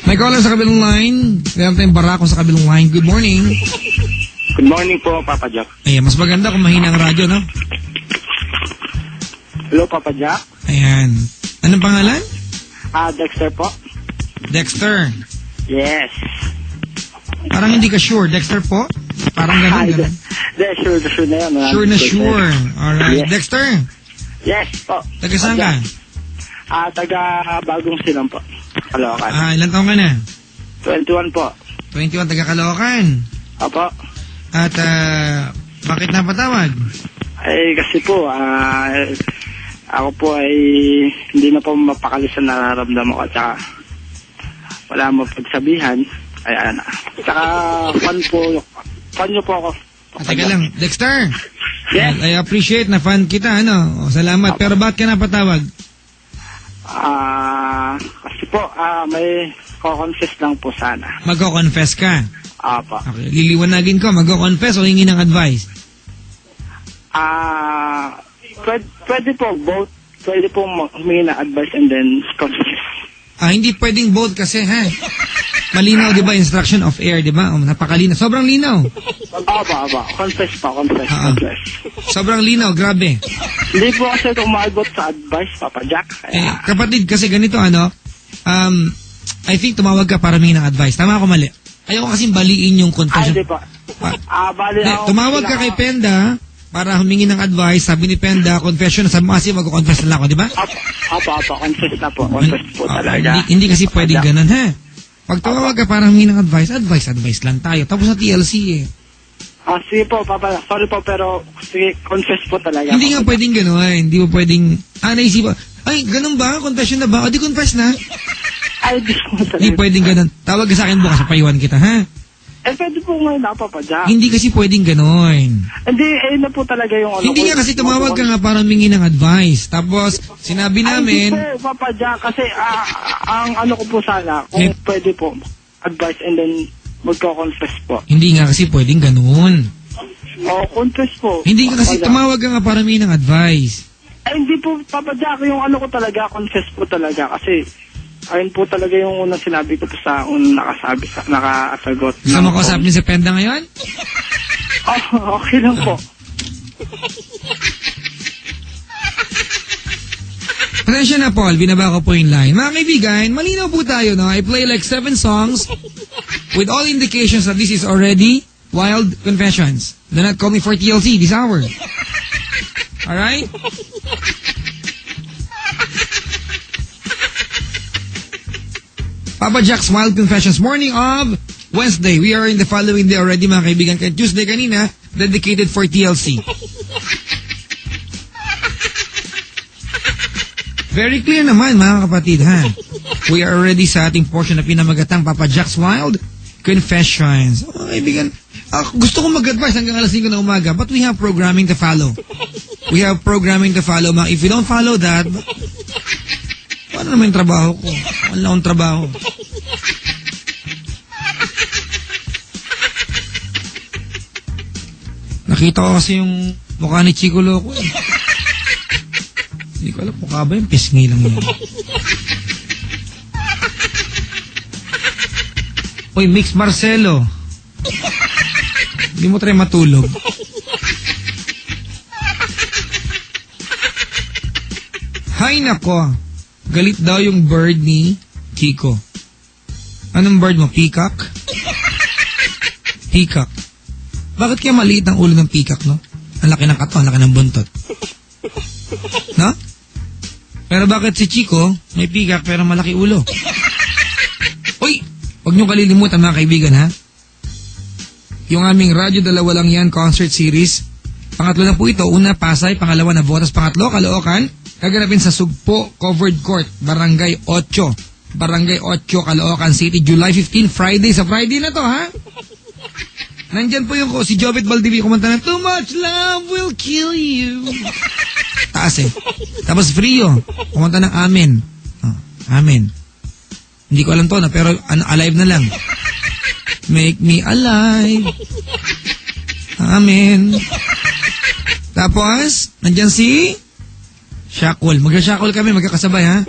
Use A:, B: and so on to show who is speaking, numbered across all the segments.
A: May caller sa kabilang line. Meron tayong barako sa kabilang line. Good morning.
B: Good morning po, Papa Jack.
A: Ayan, mas maganda kung mahina ang radyo, no?
B: Hello, Papa Jack.
A: Ayan. Anong pangalan?
B: Dexter po.
A: Dexter.
B: Yes.
A: Parang hindi ka sure. Dexter po? Parang gano'n.
B: Sure na yan.
A: Sure na sure. Alright.
B: Yes.
A: Dexter.
B: Yes po.
A: Taga saan ka?
B: Taga Bagong Silang po. Caloocan.
A: Ilan taong ka na?
B: 21 po.
A: 21, taga Caloocan.
B: Opo.
A: At bakit napatawag?
B: Ay, kasi po, ako po ay hindi na po mapakali sa nararamdaman ko at saka wala mo pagsabihan. Ayan. Tsaka fan nyo po ako.
A: Teka lang, Dexter.
B: Yes.
A: I appreciate na fan kita, ano? Salamat. Pero bakit ka napatawag?
B: Kasi po, may ko-confess lang po sana.
A: Magko-confess ka?
B: Apa.
A: Okay, liliwanagin ko. Magko-confess o hingi ng advice?
B: Pwede po, both. Pwede po humingi ng advice and then confess.
A: Hindi pwedeng both kasi, ha? Malinaw, di ba? Instruction of air, di ba? Napakalinaw. Sobrang linaw.
B: Aba. Confess.
A: Sobrang linaw, grabe.
B: Hindi po kasi umagot sa advice, Papa Jack.
A: Kapatid, kasi ganito, I think tumawag ka para humingi ng advice. Tama ako mali? Ayoko kasing baliin yung confession.
B: Hindi po.
A: Tumawag ka kay Penda para humingi ng advice. Sabi ni Penda, confession. Sabi mo kasi mag-confess na lang ako, di ba?
B: Apa. Confess na po. Confess po talaga.
A: Hindi kasi pwedeng ganun, ha? Pag tumawag ka para humingi ng advice lang tayo. Tapos sa TLC, eh.
B: Sige po, Papa. Sorry po, pero sige, confess po talaga.
A: Hindi nga pwedeng gano'n. Hindi mo pwedeng... naisip ay, ganun ba? Confession na ba? O, di confess na.
B: Ay, di po talaga.
A: Hindi pwedeng ganun. Tawag ka sa akin bukas, payuhan kita, ha?
B: Pwede po ngayon na, Papa Jack.
A: Hindi kasi pwedeng gano'n.
B: Hindi, na po talaga yung
A: Hindi nga kasi tumawag ka nga para humingi ng advice. Tapos, sinabi namin...
B: Hindi po, Papa Jack, kasi ang ko po sana, kung pwede po, advice and then magko-confess po.
A: Hindi nga kasi pwedeng gano'n.
B: Confess po.
A: Hindi nga kasi tumawag ka nga para humingi ng advice.
B: Hindi po, Papa Jack, yung ko talaga, confess po talaga, kasi ayun po talaga yung unang sinabi ko po sa nakasagot.
A: Gusto mo kausap niyo si Penda ngayon?
B: Okay lang po.
A: Pasensya na, Paul. Binaba ko po yung line. Mga kaibigan, malinaw po tayo, no? I play like 7 songs with all indications that this is already wild confessions. Do not call me for TLC this hour. Alright? Papa Jack's Wild Confessions. Morning of Wednesday. We are in the following day already, mga kaibigan. Tuesday kanina, dedicated for TLC. Very clear naman, mga kapatid, ha? We are already sa ating portion na pinamagatang Papa Jack's Wild Confessions. Mga kaibigan, gusto kong mag-advise hanggang alas 5 na umaga, but we have programming to follow. If you don't follow that, paano naman yung trabaho ko? Wala akong trabaho. Nakita ko kasi yung mukha ni Chico Loco, eh. Hindi ko alam, mukha ba yung pisngi lang yun? Uy, Mix Marcelo. Hindi mo try matulog. Hay nako. Galit daw yung bird ni Chico. Anong bird mo? Peacock? Peacock. Bakit kaya maliit ang ulo ng peacock, no? Ang laki ng katawan, ang laki ng buntot. No? Pero bakit si Chico may peacock pero malaki ulo? Uy! Huwag niyong kalilimutan, mga kaibigan, ha? Yung aming Radyo Dalawa Lang Yan concert series. Pangatlo na po ito. Una, Pasay. Pangalawa, Navotas. Pangatlo, Caloocan. Gaganapin sa Sugpo Covered Court, Barangay 8. Barangay 8, Caloocan City, July 15, Friday. Sa Friday na to, ha? Nandyan po yung si Jovet Baldivi kumanta na, Too much love will kill you. Taas, eh. Tapos Frio, kumanta ng Amen. Amen. Hindi ko alam to na, pero alive na lang. Make me alive. Amen. Tapos, nandyan si Shackle. Magka-shackle kami, magkakasabay, ha?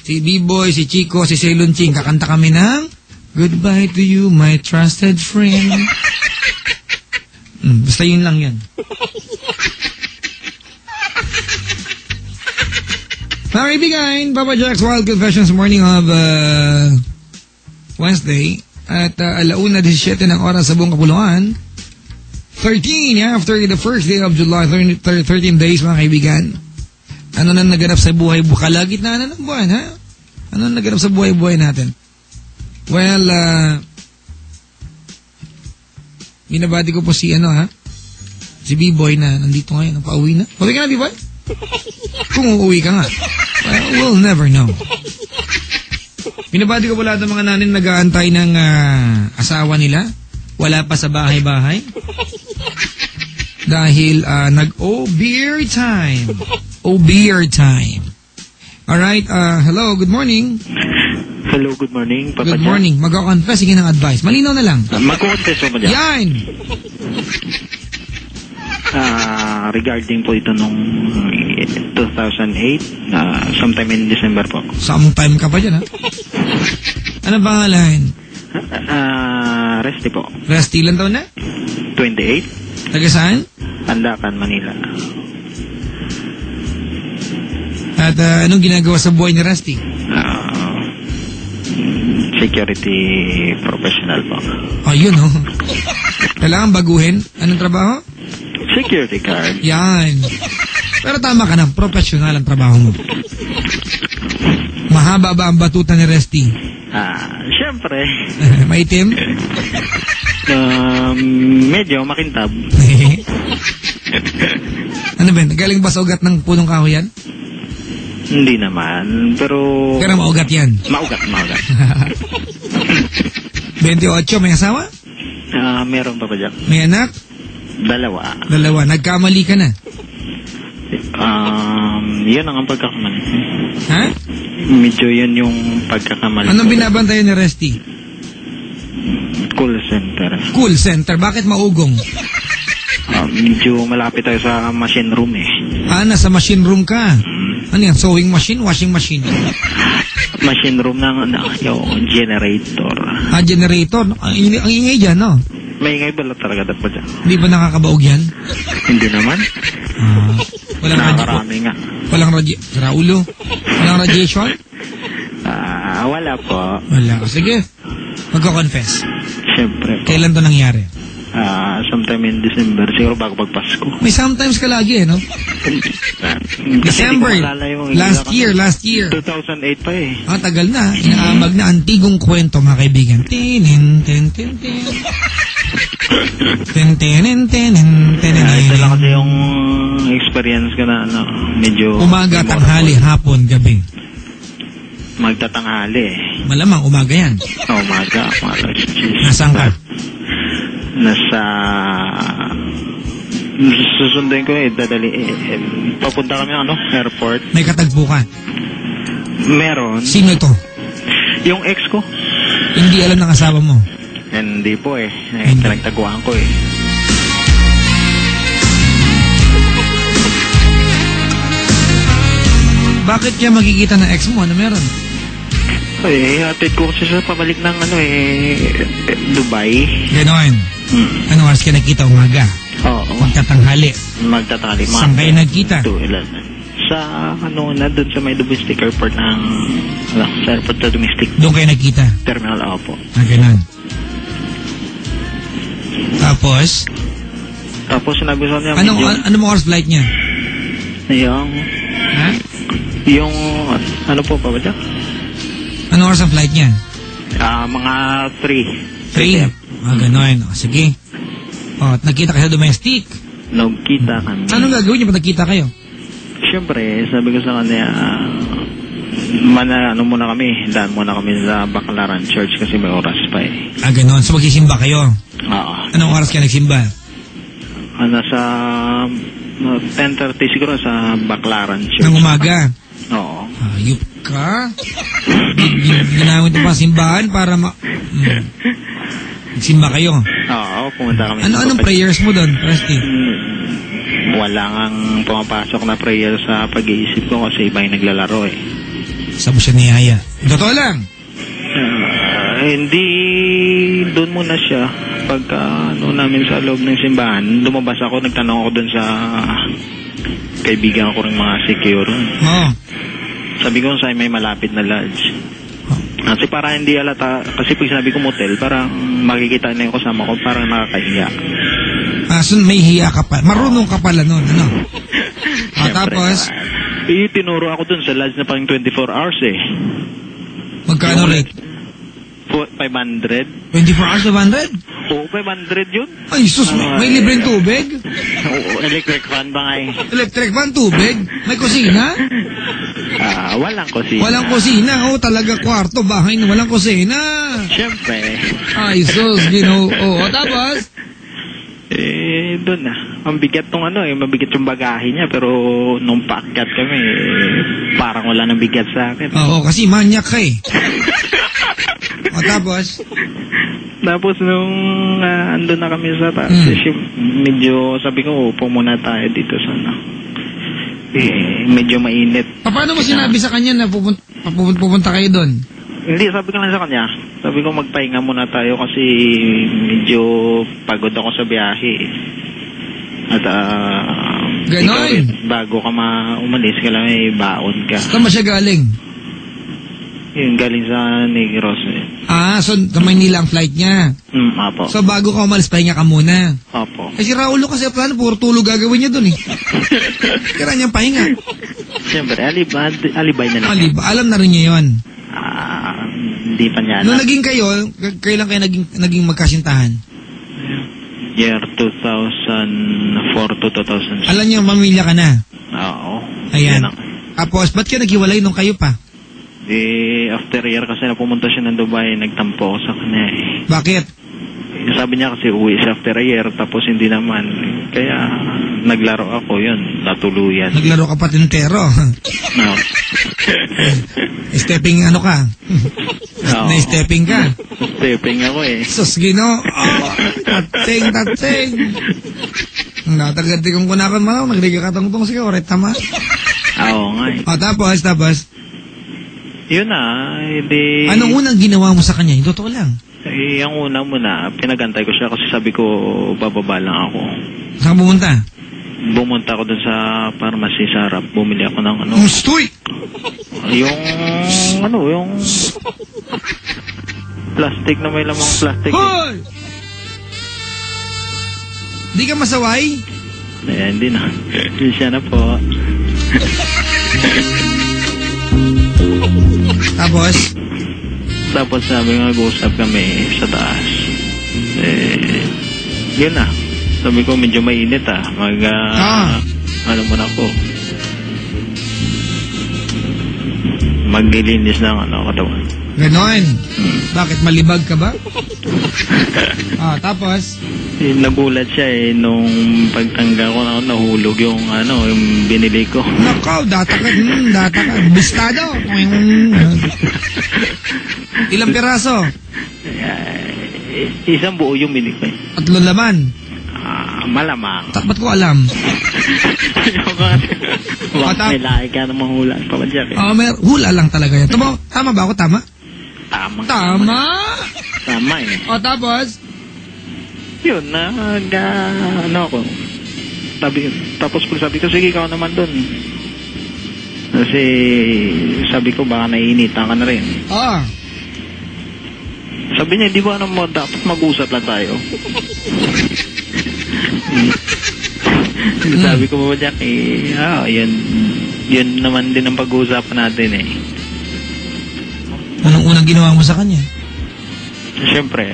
A: si B-Boy, si Chico, si Ceylon Ching, kakanta kami ng Goodbye to you, my trusted friend. Basta yun lang yan. Mga kaibigan, Papa Jack's Wild Confessions morning of Wednesday at 1:17 ng oras sa buong kapuluan. 13 after the first day of July, 13 days mga kaibigan. Ano na naganap sa buhay, kalagitnaan na ng buwan, ha? Ano na naganap sa buhay-buhay natin? Well, binabati ko po si si B-Boy na nandito ngayon, pauwi na. Pauwi ka na, B-Boy? Kung uuwi ka nga. Well, we'll never know. Binabati ko po lahat ng mga nanin nag-aantay ng asawa nila. Wala pa sa bahay-bahay. Dahil nag-beer time. Beer time. Alright, hello, good morning.
C: Hello, good morning, Papa
A: Good morning. Mag-confess, sige ng advice. Malinaw na lang.
C: Mag-confess mo dyan?
A: Yan!
C: Regarding po ito nung 2008, sometime in December po.
A: Sometime ka pa dyan, ha? Ano pangalan?
C: Resty po.
A: Resty, ilan taon na?
C: 28.
A: Taga saan?
C: Andakan, Manila.
A: At anong ginagawa sa buhay ni Resty?
C: Security professional po.
A: Oh, yun, oh. Kailangan baguhin. Anong trabaho?
C: Security guard.
A: Yan. Pero tama ka na, professional ang trabaho mo. Mahaba ba ang batuta ni Resty?
C: Siyempre.
A: Maitim?
C: Medyo makintab.
A: Ano ba? Galing ba sa ugat ng punong kahoy yan?
C: Hindi naman, pero...
A: Pero maugat yan.
C: Maugat.
A: 28, may asawa?
C: Meron pa Jack?
A: May anak?
C: Dalawa.
A: Nagkamali ka na?
C: Yan ang pagkakamali.
A: Ha?
C: Medyo yun yung pagkakamali.
A: Anong binabantayan ni Resty?
C: Call center.
A: Call center? Bakit maugong?
C: Medyo malapit tayo sa machine room eh.
A: Nasa machine room ka? Ano yan? Sewing machine? Washing machine?
C: Machine room ng yung generator.
A: Generator? Ang ingay dyan, no?
C: May ingay ba talaga dapat dyan?
A: Hindi ba nakakabaog yan?
C: Hindi naman. Nakakarami nga.
A: Walang Raulo? Walang radiation?
C: Wala po.
A: Wala. Sige. Magko-confess.
C: Siyempre po.
A: Kailan to nangyari?
C: Sometime in December. Siguro bago pagpasko.
A: May sometimes ka lagi, no? December. Last year.
C: 2008 pa eh.
A: Tagal na. Inaamag na antigong kwento, mga kaibigan.
C: Ito lang kasi yung experience ko na medyo...
A: Umaga, tanghali, hapon, gabi.
C: Magtatanghali eh.
A: Malamang umaga yan.
C: Umaga.
A: Nasaan ka?
C: Susunduin ko papunta kami airport.
A: May katagpo ka?
C: Meron.
A: Sino ito?
C: Yung ex ko.
A: Hindi alam ng asawa mo?
C: Hindi po eh. Pinagtaguan ko eh.
A: Bakit kaya magkikita ng ex mo? Ano meron?
C: Hatid ko kasi sa pabalik ng Dubai.
A: Ganoon. Ano oras ka nagkita umaga?
C: Oo.
A: Magtatanghali. Saan kayo nagkita?
C: Sa doon sa may domestic airport ng sa airport sa domestic.
A: Doon kayo nagkita?
C: Terminal po.
A: Ganoon. Tapos
C: sinabi ko niya...
A: Anong oras flight niya?
C: Yung ano po pa ba dyan?
A: Anong oras ang flight niya?
C: Mga 3.
A: 3? Gano'n. Sige. At nagkita kayo sa domestic?
C: Nagkita kami.
A: Anong gagawin niyo pag nagkita kayo?
C: Siyempre, sabi ko sa kanya, muna kami, daan muna kami sa Baclaran Church kasi may oras pa eh.
A: Gano'n. So magsisimba kayo?
C: Oo.
A: Anong oras kayo nagsimba?
C: Sa 10:30 siguro sa Baclaran Church.
A: Ng umaga?
C: Oo.
A: Ayup ka? Ginamit mo pa simbahan para magsimba kayo?
C: Oo, pumunta kami.
A: Anong prayers mo doon, Resty?
C: Wala ngang pumapasok na prayer sa pag-iisip ko kasi iba yung naglalaro eh.
A: Saan mo siya niyaya? Totoo lang.
C: Hindi, doon muna siya. Pagka namin sa loob ng simbahan, lumabas ako, nagtanong ako doon sa kaibigan ko rin mga secure.
A: Oo.
C: Sabi ko sa'yo may malapit na lodge. Kasi para hindi alata, kasi pag sinabi ko motel, parang makikita na yung kasama ko, parang nakakahiya.
A: So may hiya ka pa. Marunong ka pala nun, ano? Tapos?
C: Tinuro ako dun sa lodge na pang 24 hours eh.
A: Magkano rate?
C: 500.
A: 24 hours, 500?
C: Oo, 500 yun.
A: Ay, sus, may libreng tubig?
C: Oo, electric fan ba nga eh?
A: Electric fan, tubig? May kusina?
C: Walang kusina.
A: Walang kusina. Talaga kwarto, bahay na walang kusina.
C: Siyempre.
A: Ay, sus, Oo, tapos?
C: Doon na. Ang bigat tong mabigat yung bagahe niya, pero nung paakyat kami, parang wala nang bigat sa akin.
A: Oo, kasi manyak ka eh. Tapos?
C: Tapos nung andun na kami sa taas, medyo sabi ko, upo muna tayo dito sa medyo mainit.
A: Paano mo sinabi sa kanya na pupunta kayo doon?
C: Hindi, sabi ko lang sa kanya. Sabi ko magpahinga muna tayo kasi medyo pagod ako sa biyahe. At
A: ganon.
C: Bago ka umalis ka lang baon ka.
A: Saan ba siya galing?
C: Yung galing sa Negros eh.
A: So sa Maynila ang flight niya?
C: Apo.
A: So bago ka umalis, pahinga ka muna?
C: Apo.
A: Kasi Raulo kasi plano, puro tulog gagawin niya doon eh. Kaya niyang pahinga.
C: Siyempre, alibay na lang.
A: Alam na rin niya yun.
C: Hindi pa niya alam.
A: Nung naging kayo, kailan kayo naging magkasintahan?
C: Year 2004 to 2006.
A: Alam niyo, mamilya ka na?
C: Oo.
A: Ayan. Tapos, ba't kayo naghiwalay nung kayo pa?
C: After year kasi na pumunta siya ng Dubai, nagtampo ako sa kanya eh.
A: Bakit?
C: Sabi niya kasi uwi siya after a year, tapos hindi naman. Kaya naglaro ako, yun, natuluyan.
A: Naglaro ka patintero?
C: No.
A: Stepping ka? Na-stepping ka?
C: Stepping ako eh.
A: Sus, Ginoo. Tatsing. Natagati kong kunakan mo, nagriga ka tong-tong sige, oret tama.
C: Oo nga eh.
A: Tapos?
C: Yun na, hindi...
A: Anong unang ginawa mo sa kanya? Yung totoo lang.
C: Ang una muna, pinagantay ko siya kasi sabi ko, bababa lang ako.
A: Saan ka pumunta?
C: Bumunta ako dun sa pharmacy sa harap. Bumili ako ng
A: Stoy!
C: Yung plastic na may lamang plastic.
A: Hoy! Di ka masaway?
C: Hindi na. Siya na po. Tapos sabi nga, mag-uusap kami sa taas. Yun na. Sabi ko, medyo mainit ano muna ako. Maglilinis ng katawan.
A: Ganon. Bakit, malibag ka ba? Tapos?
C: Nagulat siya nung pagtangga ko nahulog yung binili ko.
A: Nakaw, data ka. Bistado. Ilang piraso?
C: Isang buo yung binili ko.
A: 3 laman?
C: Malamang.
A: Ba't ko alam?
C: May lahi ka na mahula pa ba dyan?
A: May hula lang talaga yan. Tama ba ako? Tama?
C: Tama eh.
A: Tapos?
C: Yun, ako. Tapos sabi ko, sige, ikaw naman dun. Kasi sabi ko, baka naiinitan ka na rin. Sabi niya, di ba dapat mag-usap lang tayo? Sabi ko ba Jack, yun naman din ang pag-uusapan natin eh.
A: Anong unang ginawa mo sa kanya?
C: Siyempre,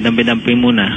C: dampi-dampi muna.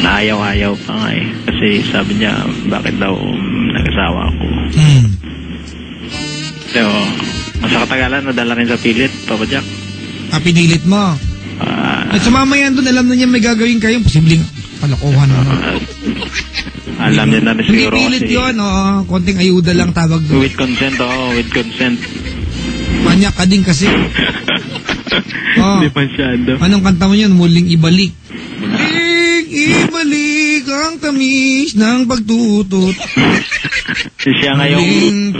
C: Ayaw-ayaw pa nga eh. Kasi sabi niya, bakit daw nag-asawa ako. So, sa katagalan, nadala rin sa pilit, Papa Jack.
A: Pinilit mo? At sa mamaya doon, alam na niya may gagawin kayo. Posibleng palakuhan mo.
C: Alam niya na rin siguro kasi.
A: Pinilit yun, konting ayuda lang tawag doon.
C: With consent, with consent.
A: Manyak ka din kasi.
C: Hindi masyado.
A: Anong kanta mo yun? Muling ibalik. Muling ibalik ang tamis ng pagtutot.
C: Siya ngayong...